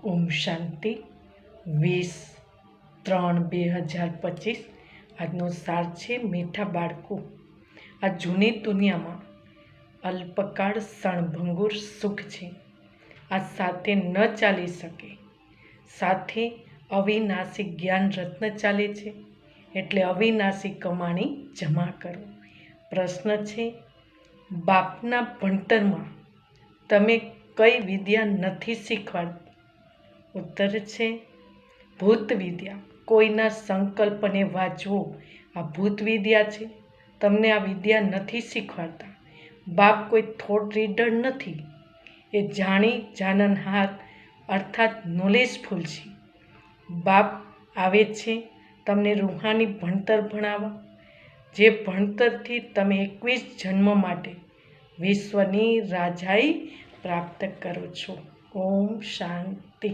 ઓમ શાંતિ 20/3/2025 આજનો સાર છે મીઠા બાળકો। આ જૂની દુનિયામાં અલ્પકાળ ક્ષણભંગુર સુખ છે। આ સાથે ન ચાલી શકે, સાથે અવિનાશી જ્ઞાન રત્ન ચાલે છે। એટલે અવિનાશી કમાણી જમા કરો। પ્રશ્ન છે, બાપના ભણતરમાં તમે કઈ વિદ્યા નથી શીખવાડતા? ઉત્તર છે, ભૂત વિદ્યા। કોઈના સંકલ્પને વાંચવો આ ભૂત વિદ્યા છે। તમને આ વિદ્યા નથી શીખવાડતા। બાપ કોઈ થોટ રીડર નથી, એ જાણી જાનનહાર અર્થાત નોલેજફુલ છે। બાપ આવે છે તમને રૂહાની ભણતર ભણાવવા, જે ભણતરથી તમે 21 જન્મ માટે વિશ્વની રાજાઈ પ્રાપ્ત કરો છો। ઓમ શાંતિ।